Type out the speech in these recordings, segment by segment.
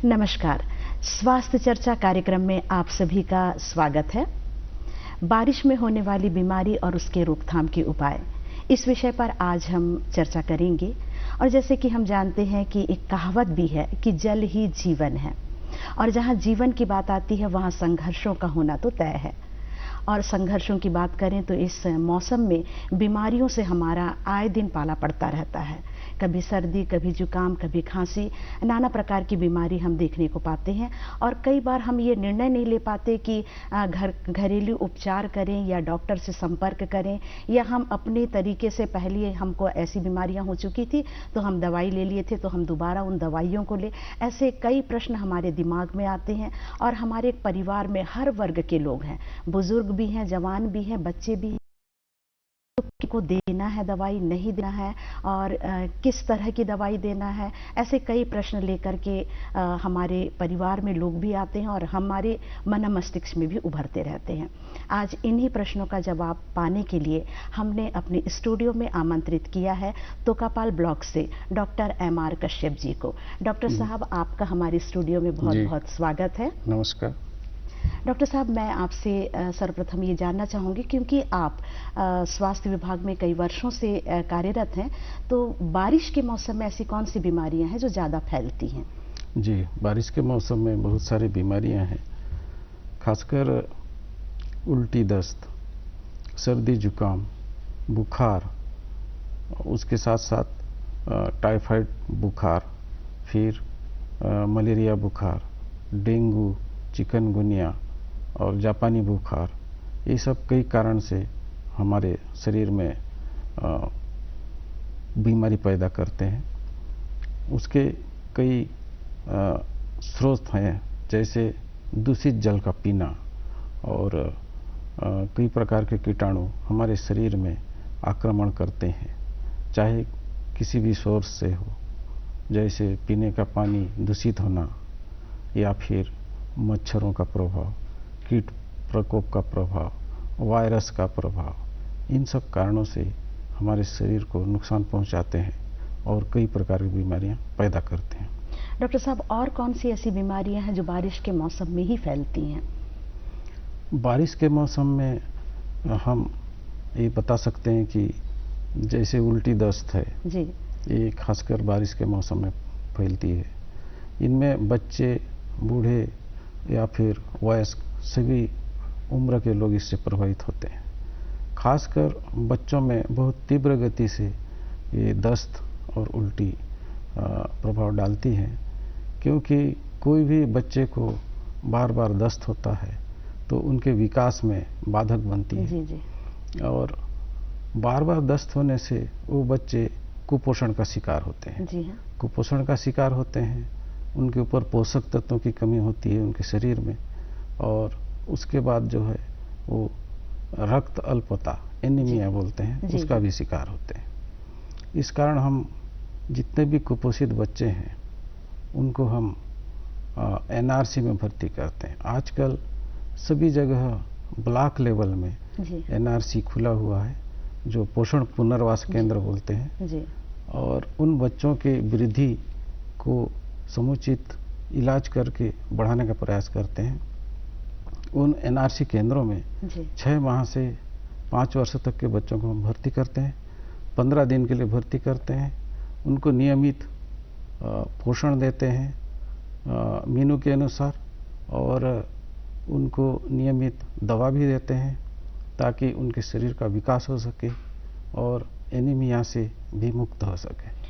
नमस्कार। स्वास्थ्य चर्चा कार्यक्रम में आप सभी का स्वागत है। बारिश में होने वाली बीमारी और उसके रोकथाम के उपाय, इस विषय पर आज हम चर्चा करेंगे। और जैसे कि हम जानते हैं कि एक कहावत भी है कि जल ही जीवन है, और जहाँ जीवन की बात आती है वहाँ संघर्षों का होना तो तय है। और संघर्षों की बात करें तो इस मौसम में बीमारियों से हमारा आए दिन पाला पड़ता रहता है। कभी सर्दी, कभी जुकाम, कभी खांसी, नाना प्रकार की बीमारी हम देखने को पाते हैं। और कई बार हम ये निर्णय नहीं ले पाते कि घरेलू उपचार करें या डॉक्टर से संपर्क करें, या हम अपने तरीके से पहले हमको ऐसी बीमारियां हो चुकी थी तो हम दवाई ले लिए थे तो हम दोबारा उन दवाइयों को ले। ऐसे कई प्रश्न हमारे दिमाग में आते हैं। और हमारे परिवार में हर वर्ग के लोग हैं, बुजुर्ग भी हैं, जवान भी हैं, बच्चे भी हैं। को देना है दवाई, नहीं देना है, और किस तरह की दवाई देना है, ऐसे कई प्रश्न लेकर के हमारे परिवार में लोग भी आते हैं और हमारे मन मस्तिष्क में भी उभरते रहते हैं। आज इन्हीं प्रश्नों का जवाब पाने के लिए हमने अपने स्टूडियो में आमंत्रित किया है तोकापाल ब्लॉक से डॉक्टर MR कश्यप जी को। डॉक्टर साहब, आपका हमारे स्टूडियो में बहुत बहुत स्वागत है। नमस्कार डॉक्टर साहब, मैं आपसे सर्वप्रथम ये जानना चाहूँगी, क्योंकि आप स्वास्थ्य विभाग में कई वर्षों से कार्यरत हैं, तो बारिश के मौसम में ऐसी कौन सी बीमारियां हैं जो ज़्यादा फैलती हैं? जी, बारिश के मौसम में बहुत सारी बीमारियां हैं, खासकर उल्टी दस्त, सर्दी जुकाम, बुखार, उसके साथ साथ टाइफाइड बुखार, फिर मलेरिया बुखार, डेंगू, चिकनगुनिया और जापानी बुखार, ये सब कई कारण से हमारे शरीर में बीमारी पैदा करते हैं। उसके कई स्रोत हैं, जैसे दूषित जल का पीना और कई प्रकार के कीटाणु हमारे शरीर में आक्रमण करते हैं, चाहे किसी भी सोर्स से हो, जैसे पीने का पानी दूषित होना या फिर मच्छरों का प्रभाव, कीट प्रकोप का प्रभाव, वायरस का प्रभाव। इन सब कारणों से हमारे शरीर को नुकसान पहुंचाते हैं और कई प्रकार की बीमारियां पैदा करते हैं। डॉक्टर साहब, और कौन सी ऐसी बीमारियां हैं जो बारिश के मौसम में ही फैलती हैं? बारिश के मौसम में हम ये बता सकते हैं कि जैसे उल्टी दस्त है जी, ये खासकर बारिश के मौसम में फैलती है। इनमें बच्चे, बूढ़े या फिर वयस्क सभी उम्र के लोग इससे प्रभावित होते हैं। खासकर बच्चों में बहुत तीव्र गति से ये दस्त और उल्टी प्रभाव डालती हैं, क्योंकि कोई भी बच्चे को बार बार दस्त होता है तो उनके विकास में बाधक बनती है। जी जी। और बार बार दस्त होने से वो बच्चे कुपोषण का शिकार होते हैं। जी हाँ। कुपोषण का शिकार होते हैं, उनके ऊपर पोषक तत्वों की कमी होती है उनके शरीर में, और उसके बाद जो है वो रक्त अल्पता, एनीमिया बोलते हैं, उसका भी शिकार होते हैं। इस कारण हम जितने भी कुपोषित बच्चे हैं उनको हम NRC में भर्ती करते हैं। आजकल सभी जगह ब्लॉक लेवल में NRC खुला हुआ है, जो पोषण पुनर्वास केंद्र बोलते हैं, और उन बच्चों के वृद्धि को समुचित इलाज करके बढ़ाने का प्रयास करते हैं। उन NRC केंद्रों में 6 माह से 5 वर्ष तक के बच्चों को हम भर्ती करते हैं, 15 दिन के लिए भर्ती करते हैं। उनको नियमित पोषण देते हैं मेनू के अनुसार, और उनको नियमित दवा भी देते हैं ताकि उनके शरीर का विकास हो सके और एनीमिया से भी मुक्त हो सके।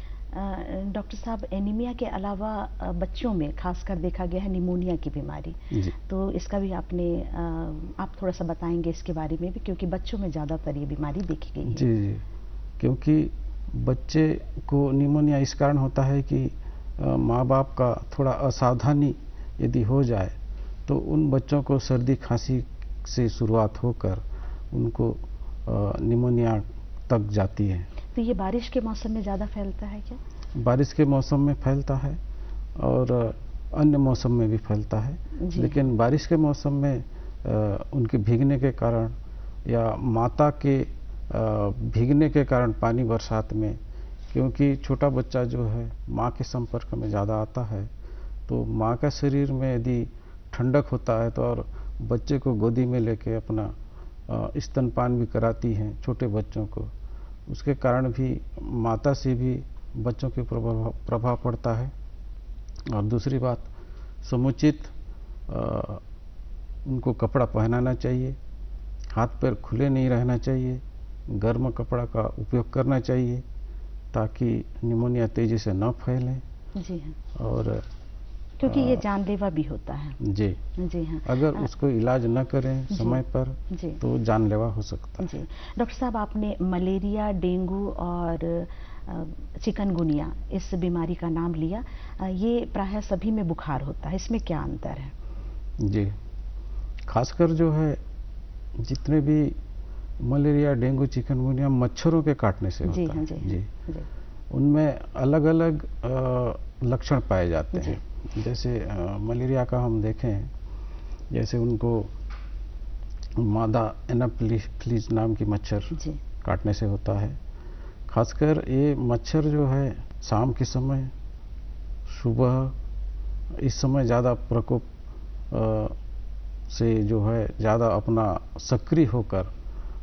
डॉक्टर साहब, एनीमिया के अलावा बच्चों में खासकर देखा गया है निमोनिया की बीमारी, तो इसका भी आप थोड़ा सा बताएंगे इसके बारे में भी, क्योंकि बच्चों में ज़्यादातर ये बीमारी देखी गई है। जी जी, क्योंकि बच्चे को निमोनिया इस कारण होता है कि माँ बाप का थोड़ा असावधानी यदि हो जाए तो उन बच्चों को सर्दी खांसी से शुरुआत होकर उनको निमोनिया तक जाती है। तो ये बारिश के मौसम में ज़्यादा फैलता है क्या? बारिश के मौसम में फैलता है और अन्य मौसम में भी फैलता है, लेकिन बारिश के मौसम में उनके भीगने के कारण या माता के भीगने के कारण पानी बरसात में, क्योंकि छोटा बच्चा जो है माँ के संपर्क में ज़्यादा आता है तो माँ का शरीर में यदि ठंडक होता है तो और बच्चे को गोदी में लेके अपना स्तनपान भी कराती हैं छोटे बच्चों को, उसके कारण भी माता से भी बच्चों के प्रभाव पड़ता है। और दूसरी बात, समुचित उनको कपड़ा पहनाना चाहिए, हाथ पैर खुले नहीं रहना चाहिए, गर्म कपड़ा का उपयोग करना चाहिए ताकि निमोनिया तेजी से न फैले। जी हाँ। और क्योंकि ये जानलेवा भी होता है। जी जी हाँ। अगर उसको इलाज न करें समय पर तो जानलेवा हो सकता है। जी डॉक्टर साहब, आपने मलेरिया, डेंगू और चिकनगुनिया इस बीमारी का नाम लिया। ये प्रायः सभी में बुखार होता है, इसमें क्या अंतर है? जी, खासकर जो है जितने भी मलेरिया, डेंगू, चिकनगुनिया मच्छरों के काटने से होता है। जी, उनमें अलग अलग लक्षण पाए जाते हैं। जैसे मलेरिया का हम देखें, जैसे उनको मादा एनाफिलीज नाम की मच्छर काटने से होता है। खासकर ये मच्छर जो है शाम के समय, सुबह, इस समय ज़्यादा प्रकोप से जो है ज़्यादा अपना सक्रिय होकर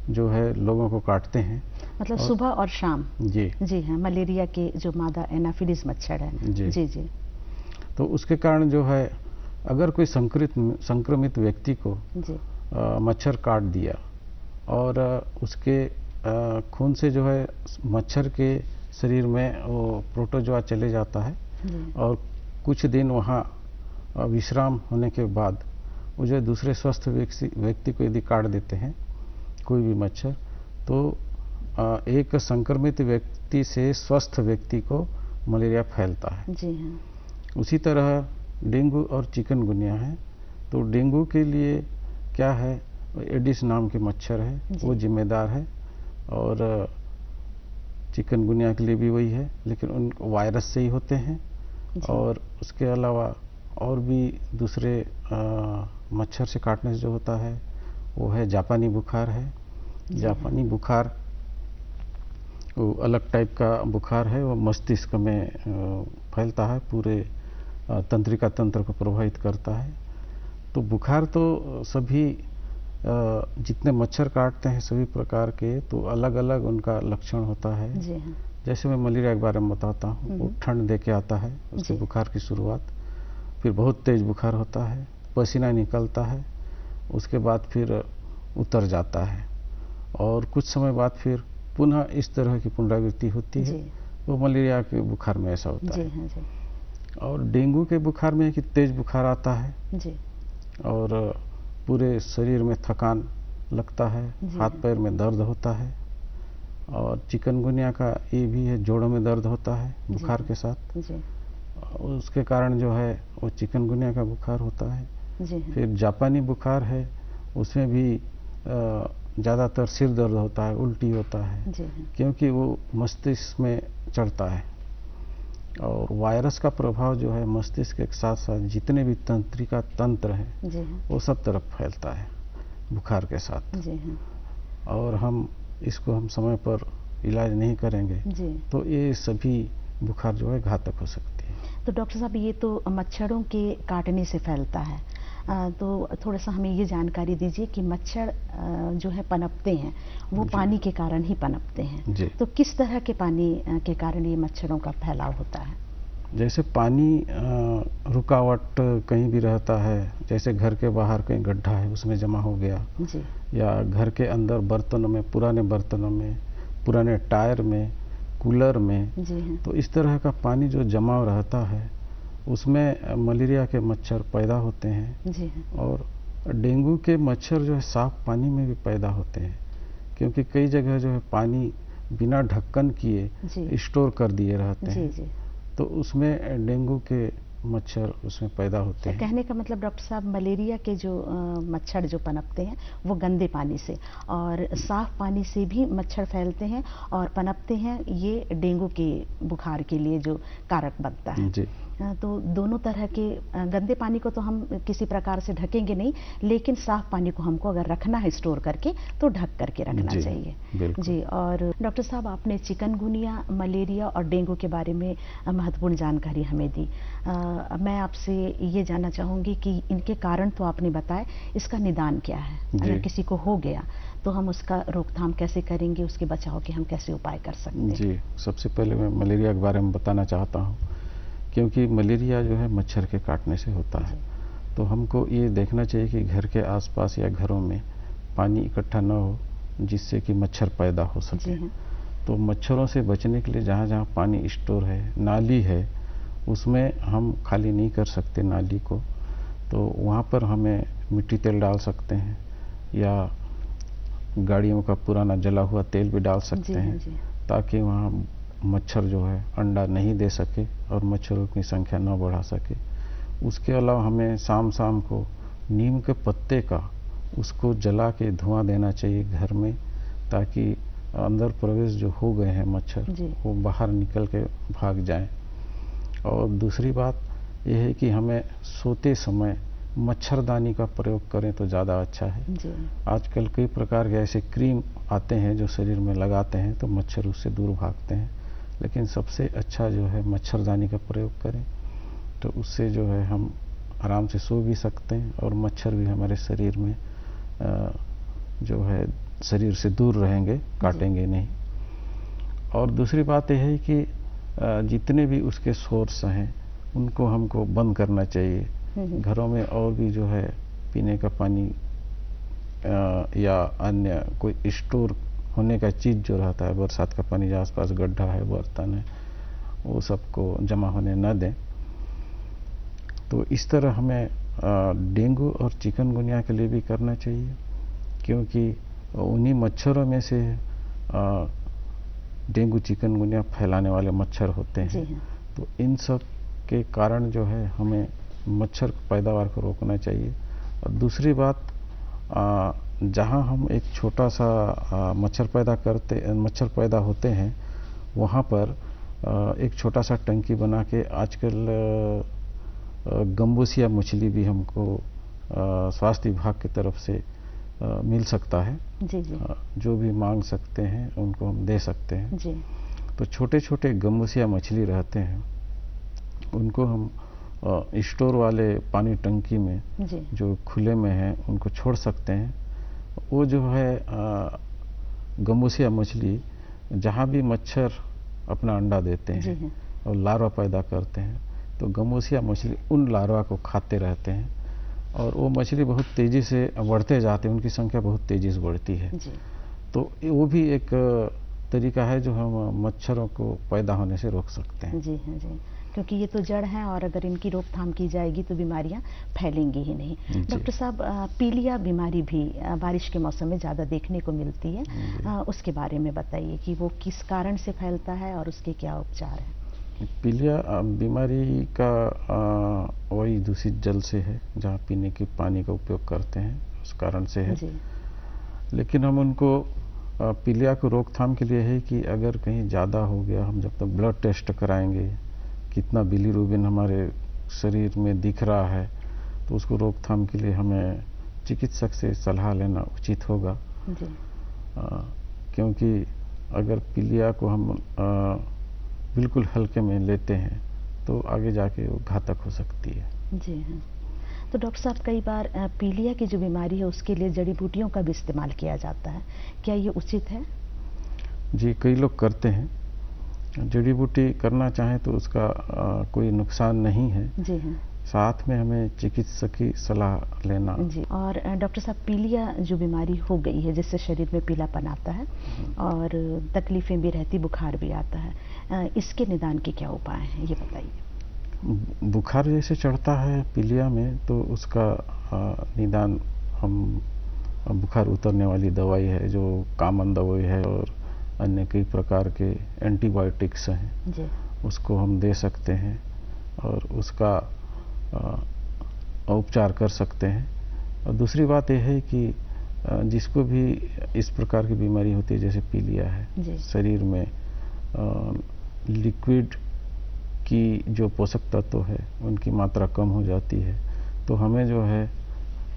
जो है लोगों को काटते हैं। मतलब सुबह और शाम। जी हाँ, मलेरिया के जो मादा एनाफिलीज मच्छर है। जी। तो उसके कारण जो है अगर कोई संक्रमित व्यक्ति को मच्छर काट दिया और उसके खून से जो है मच्छर के शरीर में वो प्रोटोजोआ चले जाता है और कुछ दिन वहाँ विश्राम होने के बाद वो जो दूसरे स्वस्थ व्यक्ति को यदि काट देते हैं कोई भी मच्छर, तो एक संक्रमित व्यक्ति से स्वस्थ व्यक्ति को मलेरिया फैलता है। जी हाँ। उसी तरह डेंगू और चिकनगुनिया है। तो डेंगू के लिए क्या है, एडिस नाम के मच्छर है, वो जिम्मेदार है, और चिकनगुनिया के लिए भी वही है, लेकिन उन वायरस से ही होते हैं। और उसके अलावा और भी दूसरे मच्छर से काटने से जो होता है वो है जापानी बुखार है। जापानी बुखार वो अलग टाइप का बुखार है, वो मस्तिष्क में फैलता है, पूरे तंत्रिका तंत्र को प्रभावित करता है। तो बुखार तो सभी जितने मच्छर काटते हैं सभी प्रकार के, तो अलग अलग उनका लक्षण होता है। जी हाँ। जैसे मैं मलेरिया के बारे में बताता हूँ, वो ठंड दे के आता है, उसके बुखार की शुरुआत, फिर बहुत तेज बुखार होता है, पसीना निकलता है, उसके बाद फिर उतर जाता है और कुछ समय बाद फिर पुनः इस तरह की पुनरावृत्ति होती है। वो मलेरिया के बुखार में ऐसा होता है। हाँ जी। और डेंगू के बुखार में है कि तेज बुखार आता है जी। और पूरे शरीर में थकान लगता है, हाथ पैर में दर्द होता है। और चिकनगुनिया का ये भी है, जोड़ों में दर्द होता है बुखार के साथ। उसके कारण जो है वो चिकनगुनिया का बुखार होता है। फिर जापानी बुखार है, उसमें भी ज़्यादातर सिर दर्द होता है, उल्टी होता है, क्योंकि वो मस्तिष्क में चढ़ता है। और वायरस का प्रभाव जो है मस्तिष्क के साथ साथ जितने भी तंत्रिका तंत्र हैं वो सब तरफ फैलता है बुखार के साथ। और इसको हम समय पर इलाज नहीं करेंगे तो ये सभी बुखार जो है घातक हो सकती है। तो डॉक्टर साहब, ये तो मच्छरों के काटने से फैलता है, तो थोड़ा सा हमें ये जानकारी दीजिए कि मच्छर जो है पनपते हैं वो पानी के कारण ही पनपते हैं, तो किस तरह के पानी के कारण ये मच्छरों का फैलाव होता है? जैसे पानी रुकावट कहीं भी रहता है, जैसे घर के बाहर कहीं गड्ढा है उसमें जमा हो गया, या घर के अंदर बर्तनों में, पुराने बर्तनों में, पुराने टायर में, कूलर में, तो इस तरह का पानी जो जमा रहता है उसमें मलेरिया के मच्छर पैदा होते हैं। और डेंगू के मच्छर जो है साफ पानी में भी पैदा होते हैं, क्योंकि कई जगह जो है पानी बिना ढक्कन किए स्टोर कर दिए रहते हैं, तो उसमें डेंगू के मच्छर उसमें पैदा होते हैं। कहने का मतलब डॉक्टर साहब, मलेरिया के जो मच्छर जो पनपते हैं वो गंदे पानी से, और साफ पानी से भी मच्छर फैलते हैं और पनपते हैं, ये डेंगू के बुखार के लिए जो कारक बनता है। तो दोनों तरह के गंदे पानी को तो हम किसी प्रकार से ढकेंगे नहीं, लेकिन साफ पानी को हमको अगर रखना है स्टोर करके तो ढक करके रखना चाहिए जी। और डॉक्टर साहब, आपने चिकनगुनिया, मलेरिया और डेंगू के बारे में महत्वपूर्ण जानकारी हमें दी। मैं आपसे ये जानना चाहूँगी कि इनके कारण तो आपने बताए, इसका निदान क्या है? अगर किसी को हो गया तो हम उसका रोकथाम कैसे करेंगे, उसके बचाव के हम कैसे उपाय कर सकते हैं? जी, सबसे पहले मैं मलेरिया के बारे में बताना चाहता हूँ, क्योंकि मलेरिया जो है मच्छर के काटने से होता है। तो हमको ये देखना चाहिए कि घर के आसपास या घरों में पानी इकट्ठा न हो जिससे कि मच्छर पैदा हो सके। तो मच्छरों से बचने के लिए जहाँ जहाँ पानी स्टोर है, नाली है, उसमें हम खाली नहीं कर सकते नाली को, तो वहाँ पर हमें मिट्टी तेल डाल सकते हैं या गाड़ियों का पुराना जला हुआ तेल भी डाल सकते हैं, ताकि वहाँ मच्छर जो है अंडा नहीं दे सके और मच्छरों की संख्या न बढ़ा सके। उसके अलावा हमें शाम शाम को नीम के पत्ते का उसको जला के धुआं देना चाहिए घर में, ताकि अंदर प्रवेश जो हो गए हैं मच्छर वो बाहर निकल के भाग जाएं। और दूसरी बात यह है कि हमें सोते समय मच्छरदानी का प्रयोग करें तो ज़्यादा अच्छा है। आजकल कई प्रकार के ऐसे क्रीम आते हैं जो शरीर में लगाते हैं तो मच्छर उससे दूर भागते हैं, लेकिन सबसे अच्छा जो है मच्छरदानी का प्रयोग करें, तो उससे जो है हम आराम से सो भी सकते हैं और मच्छर भी हमारे शरीर में जो है शरीर से दूर रहेंगे, काटेंगे नहीं। और दूसरी बात यह है कि जितने भी उसके सोर्स हैं उनको हमको बंद करना चाहिए। घरों में और भी जो है पीने का पानी या अन्य कोई स्टोर होने का चीज़ जो रहता है, बरसात का पानी जो आसपास गड्ढा है, बर्तन है, वो सबको जमा होने न दें। तो इस तरह हमें डेंगू और चिकनगुनिया के लिए भी करना चाहिए, क्योंकि उन्हीं मच्छरों में से डेंगू चिकनगुनिया फैलाने वाले मच्छर होते हैं। तो इन सब के कारण जो है हमें मच्छर पैदावार को रोकना चाहिए। और दूसरी बात, जहाँ हम एक छोटा सा मच्छर पैदा होते हैं, वहाँ पर एक छोटा सा टंकी बना के आजकल गम्बूसिया मछली भी हमको स्वास्थ्य विभाग की तरफ से मिल सकता है। जो भी मांग सकते हैं उनको हम दे सकते हैं। तो छोटे छोटे गम्बूसिया मछली रहते हैं, उनको हम स्टोर वाले पानी टंकी में जो खुले में है उनको छोड़ सकते हैं। वो जो है गम्बूसिया मछली जहाँ भी मच्छर अपना अंडा देते हैं और लार्वा पैदा करते हैं, तो गम्बूसिया मछली उन लार्वा को खाते रहते हैं और वो मछली बहुत तेज़ी से बढ़ते जाते हैं, उनकी संख्या बहुत तेज़ी से बढ़ती है। तो वो भी एक तरीका है जो हम मच्छरों को पैदा होने से रोक सकते हैं। जी, क्योंकि ये तो जड़ है और अगर इनकी रोकथाम की जाएगी तो बीमारियां फैलेंगी ही नहीं। डॉक्टर साहब, पीलिया बीमारी भी बारिश के मौसम में ज़्यादा देखने को मिलती है, उसके बारे में बताइए कि वो किस कारण से फैलता है और उसके क्या उपचार हैं? पीलिया बीमारी का वही दूषित जल से है, जहाँ पीने के पानी का उपयोग करते हैं उस कारण से है। लेकिन हम उनको पीलिया को रोकथाम के लिए है कि अगर कहीं ज़्यादा हो गया, हम जब तक ब्लड टेस्ट कराएंगे, कितना बिलीरुबिन हमारे शरीर में दिख रहा है, तो उसको रोकथाम के लिए हमें चिकित्सक से सलाह लेना उचित होगा। क्योंकि अगर पीलिया को हम बिल्कुल हल्के में लेते हैं तो आगे जाके वो घातक हो सकती है। जी हाँ। तो डॉक्टर साहब, कई बार पीलिया की जो बीमारी है उसके लिए जड़ी बूटियों का भी इस्तेमाल किया जाता है, क्या ये उचित है? जी, कई लोग करते हैं। जड़ी बूटी करना चाहें तो उसका कोई नुकसान नहीं है। जी हाँ। साथ में हमें चिकित्सक की सलाह लेना। जी। और डॉक्टर साहब, पीलिया जो बीमारी हो गई है जिससे शरीर में पीलापन आता है और तकलीफें भी रहती, बुखार भी आता है, इसके निदान के क्या उपाय हैं, ये बताइए। बुखार जैसे चढ़ता है पीलिया में तो उसका निदान हम बुखार उतरने वाली दवाई है जो कॉमन दवाई है और अन्य कई प्रकार के एंटीबायोटिक्स हैं जी। उसको हम दे सकते हैं और उसका उपचार कर सकते हैं। और दूसरी बात यह है कि जिसको भी इस प्रकार की बीमारी होती है जैसे पीलिया है, शरीर में लिक्विड की जो पोषक तत्व है उनकी मात्रा कम हो जाती है। तो हमें जो है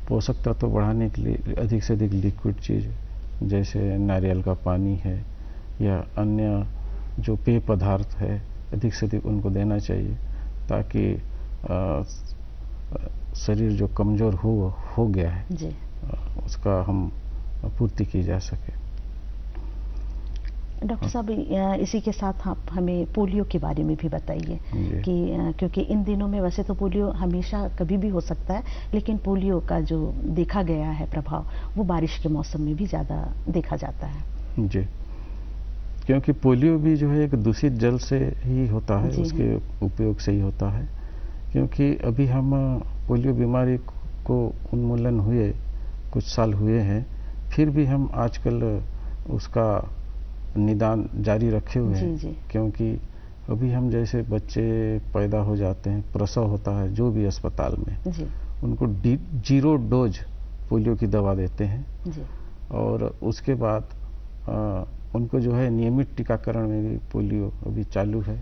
पोषक तत्व बढ़ाने के लिए अधिक से अधिक लिक्विड चीज़ जैसे नारियल का पानी है या अन्य जो पेय पदार्थ है अधिक से अधिक उनको देना चाहिए, ताकि शरीर जो कमज़ोर हो गया है जी। उसका हम पूर्ति की जा सके। डॉक्टर साहब, इसी के साथ आप हमें पोलियो के बारे में भी बताइए कि क्योंकि इन दिनों में वैसे तो पोलियो हमेशा कभी भी हो सकता है, लेकिन पोलियो का जो देखा गया है प्रभाव वो बारिश के मौसम में भी ज़्यादा देखा जाता है। जी, क्योंकि पोलियो भी जो है एक दूषित जल से ही होता है, उसके उपयोग से ही होता है। क्योंकि अभी हम पोलियो बीमारी को उन्मूलन हुए कुछ साल हुए हैं, फिर भी हम आजकल उसका निदान जारी रखे हुए हैं। क्योंकि अभी हम जैसे बच्चे पैदा हो जाते हैं, प्रसव होता है जो भी अस्पताल में, उनको 0 डोज पोलियो की दवा देते हैं जी। और उसके बाद उनको जो है नियमित टीकाकरण में भी पोलियो अभी चालू है,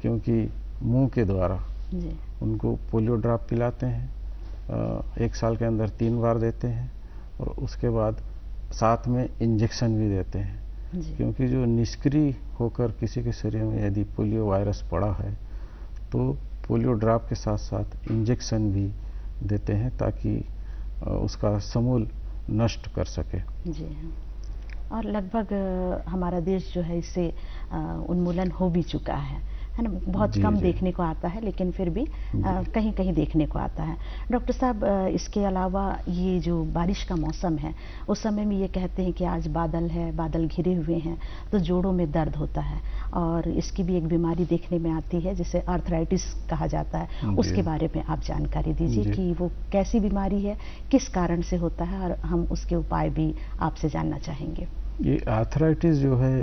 क्योंकि मुंह के द्वारा जी। उनको पोलियो ड्रॉप पिलाते हैं। 1 साल के अंदर 3 बार देते हैं और उसके बाद साथ में इंजेक्शन भी देते हैं, क्योंकि जो निष्क्रिय होकर किसी के शरीर में यदि पोलियो वायरस पड़ा है तो पोलियो ड्रॉप के साथ साथ इंजेक्शन भी देते हैं, ताकि उसका समूल नष्ट कर सके जी। और लगभग हमारा देश जो है इससे उन्मूलन हो भी चुका है ना। बहुत कम देखने को आता है, लेकिन फिर भी कहीं कहीं देखने को आता है। डॉक्टर साहब, इसके अलावा ये जो बारिश का मौसम है उस समय में ये कहते हैं कि आज बादल है, बादल घिरे हुए हैं तो जोड़ों में दर्द होता है, और इसकी भी एक बीमारी देखने में आती है जिसे आर्थराइटिस कहा जाता है। उसके बारे में आप जानकारी दीजिए कि वो कैसी बीमारी है, किस कारण से होता है, और हम उसके उपाय भी आपसे जानना चाहेंगे। ये आर्थराइटिस जो है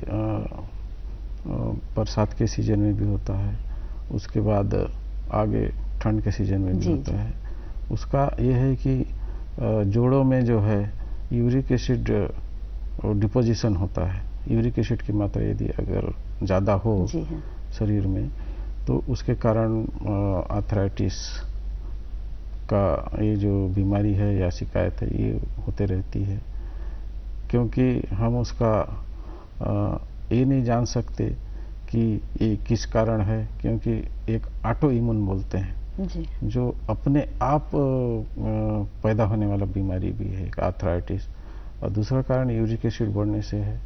बरसात के सीजन में भी होता है, उसके बाद आगे ठंड के सीजन में भी होता है। उसका ये है कि जोड़ों में जो है यूरिक एसिड डिपोजिशन होता है। यूरिक एसिड की मात्रा यदि अगर ज़्यादा हो शरीर में तो उसके कारण आर्थराइटिस का ये जो बीमारी है या शिकायत है ये होते रहती है। क्योंकि हम उसका ये नहीं जान सकते कि ये किस कारण है, क्योंकि एक ऑटो इम्यून बोलते हैं जी। जो अपने आप पैदा होने वाला बीमारी भी है, एक आर्थराइटिस, और दूसरा कारण यूरिक एसिड बढ़ने से है,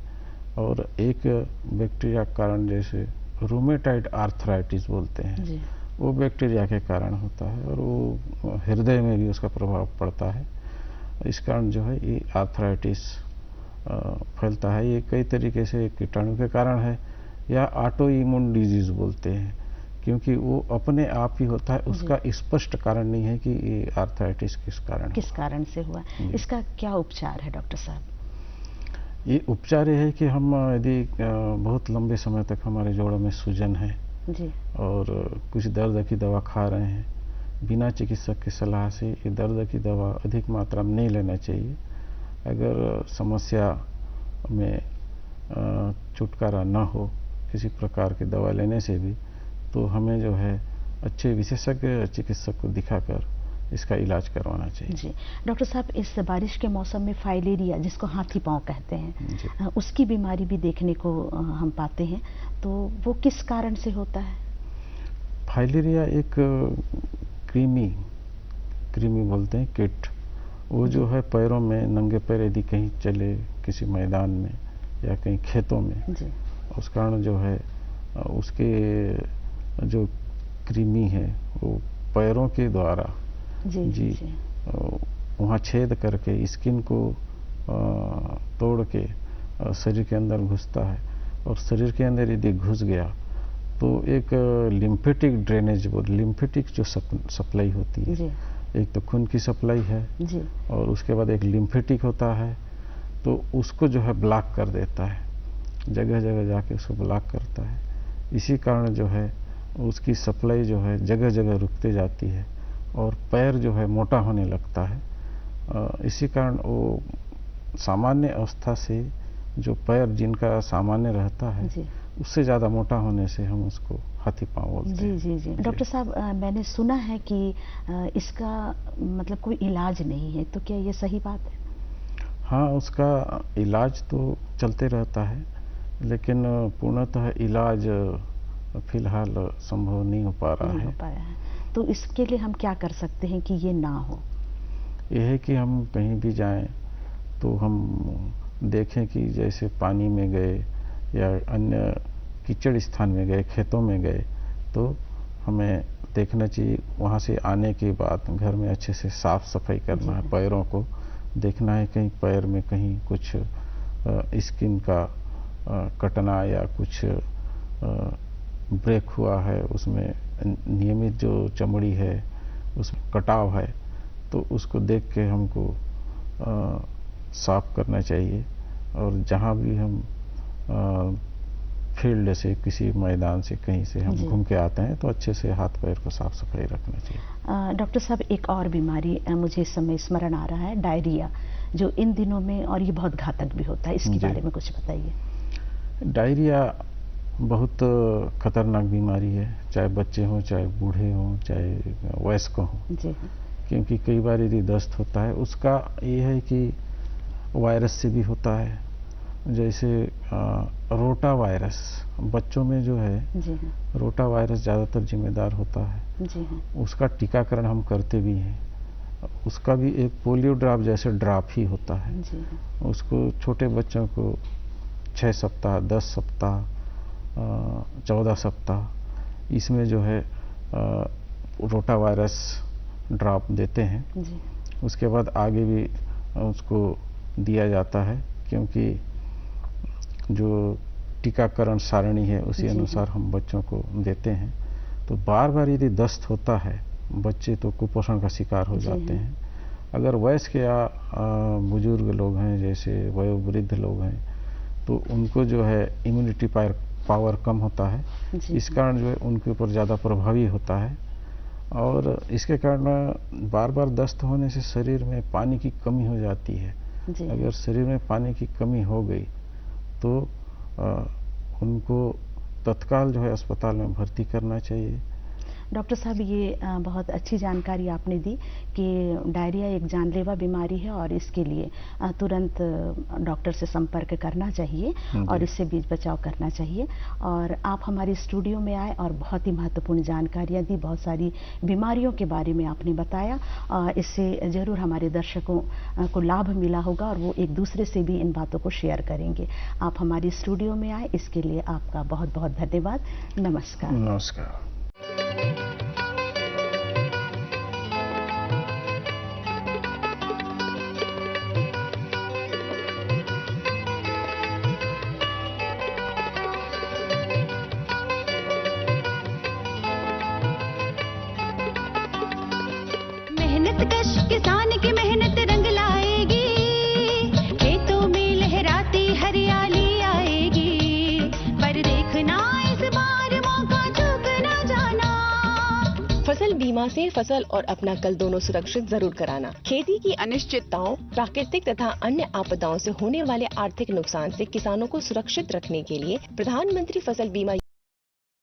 और एक बैक्टीरिया कारण जैसे रूमेटाइड आर्थराइटिस बोलते हैं जी। वो बैक्टीरिया के कारण होता है और वो हृदय में भी उसका प्रभाव पड़ता है। इस कारण जो है ये आर्थराइटिस फैलता है। ये कई तरीके से कीटाणु के कारण है या ऑटो इम्यून डिजीज बोलते हैं, क्योंकि वो अपने आप ही होता है, उसका स्पष्ट कारण नहीं है कि ये आर्थराइटिस किस कारण से हुआ। इसका क्या उपचार है डॉक्टर साहब? ये उपचार ये है कि हम यदि बहुत लंबे समय तक हमारे जोड़ों में सूजन है जी। और कुछ दर्द की दवा खा रहे हैं, बिना चिकित्सक की सलाह से ये दर्द की दवा अधिक मात्रा में नहीं लेना चाहिए। अगर समस्या में छुटकारा न हो किसी प्रकार की दवा लेने से भी, तो हमें जो है अच्छे विशेषज्ञ चिकित्सक को दिखाकर इसका इलाज करवाना चाहिए जी। डॉक्टर साहब, इस बारिश के मौसम में फाइलेरिया, जिसको हाथी पांव कहते हैं, उसकी बीमारी भी देखने को हम पाते हैं, तो वो किस कारण से होता है? फाइलेरिया एक कृमि बोलते हैं, कीट, वो जो है पैरों में, नंगे पैर यदि कहीं चले किसी मैदान में या कहीं खेतों में जी। उस कारण जो है उसके जो कृमि है वो पैरों के द्वारा जी वहाँ छेद करके स्किन को तोड़ के शरीर के अंदर घुसता है, और शरीर के अंदर यदि घुस गया तो एक लिम्फेटिक ड्रेनेज, लिम्फेटिक जो सप्लाई होती है जी। एक तो खून की सप्लाई है जी। और उसके बाद एक लिम्फेटिक होता है, तो उसको जो है ब्लॉक कर देता है, जगह जगह जाके उसको ब्लॉक करता है। इसी कारण जो है उसकी सप्लाई जो है जगह जगह रुकते जाती है और पैर जो है मोटा होने लगता है। इसी कारण वो सामान्य अवस्था से जो पैर जिनका सामान्य रहता है उससे ज़्यादा मोटा होने से हम उसको हाथी पाँव बोलते हैं। जी। डॉक्टर साहब, मैंने सुना है कि इसका मतलब कोई इलाज नहीं है, तो क्या ये सही बात है? हाँ, उसका इलाज तो चलते रहता है, लेकिन पूर्णतः इलाज फिलहाल संभव नहीं हो पा रहा है। तो इसके लिए हम क्या कर सकते हैं कि ये ना हो? यह है कि हम कहीं भी जाएं तो हम देखें कि जैसे पानी में गए या अन्य कीचड़ स्थान में गए, खेतों में गए, तो हमें देखना चाहिए वहाँ से आने के बाद घर में अच्छे से साफ सफाई करना है। पैरों को देखना है कहीं पैर में कहीं कुछ स्किन का कटना या कुछ ब्रेक हुआ है, उसमें नियमित जो चमड़ी है उसमें कटाव है, तो उसको देख के हमको साफ करना चाहिए। और जहाँ भी हम फील्ड से, किसी मैदान से, कहीं से हम घूम के आते हैं तो अच्छे से हाथ पैर को साफ सफाई रखना चाहिए। डॉक्टर साहब, एक और बीमारी मुझे इस समय स्मरण आ रहा है, डायरिया, जो इन दिनों में, और ये बहुत घातक भी होता है, इसके बारे में कुछ बताइए। डायरिया बहुत खतरनाक बीमारी है, चाहे बच्चे हों, चाहे बूढ़े हों, चाहे वयस्क हों। जी। क्योंकि कई बार यदि दस्त होता है, उसका ये है कि वायरस से भी होता है। जैसे रोटा वायरस बच्चों में जो है, जी, रोटा वायरस ज़्यादातर जिम्मेदार होता है। जी, उसका टीकाकरण हम करते भी हैं। उसका भी एक पोलियो ड्रॉप जैसे ड्रॉप ही होता है। जी। उसको छोटे बच्चों को 6 सप्ताह, 10 सप्ताह, 14 सप्ताह इसमें जो है रोटा वायरस ड्रॉप देते हैं। जी। उसके बाद आगे भी उसको दिया जाता है, क्योंकि जो टीकाकरण सारणी है उसी अनुसार हम बच्चों को देते हैं। तो बार बार यदि दस्त होता है, बच्चे तो कुपोषण का शिकार हो जाते हैं। अगर वयस्क या बुजुर्ग लोग हैं, जैसे वयोवृद्ध लोग हैं, तो उनको जो है इम्यूनिटी पावर कम होता है, इस कारण जो है उनके ऊपर ज़्यादा प्रभावी होता है। और इसके कारण बार बार दस्त होने से शरीर में पानी की कमी हो जाती है। अगर शरीर में पानी की कमी हो गई तो उनको तत्काल जो है अस्पताल में भर्ती करना चाहिए। डॉक्टर साहब, ये बहुत अच्छी जानकारी आपने दी कि डायरिया एक जानलेवा बीमारी है और इसके लिए तुरंत डॉक्टर से संपर्क करना चाहिए और इससे बीच बचाव करना चाहिए। और आप हमारे स्टूडियो में आए और बहुत ही महत्वपूर्ण जानकारियां दी, बहुत सारी बीमारियों के बारे में आपने बताया। इससे ज़रूर हमारे दर्शकों को लाभ मिला होगा और वो एक दूसरे से भी इन बातों को शेयर करेंगे। आप हमारे स्टूडियो में आए, इसके लिए आपका बहुत बहुत धन्यवाद। नमस्कार। नमस्कार। मेहनत कश किसान की मेहनत रंग लाएगी, खेतों में लहराती हरियाली आएगी। पर देखना इस बार मौका चूक ना जाना। फसल बीमा से फसल और अपना कल दोनों सुरक्षित जरूर कराना। खेती की अनिश्चितताओं, प्राकृतिक तथा अन्य आपदाओं से होने वाले आर्थिक नुकसान से किसानों को सुरक्षित रखने के लिए प्रधानमंत्री फसल बीमा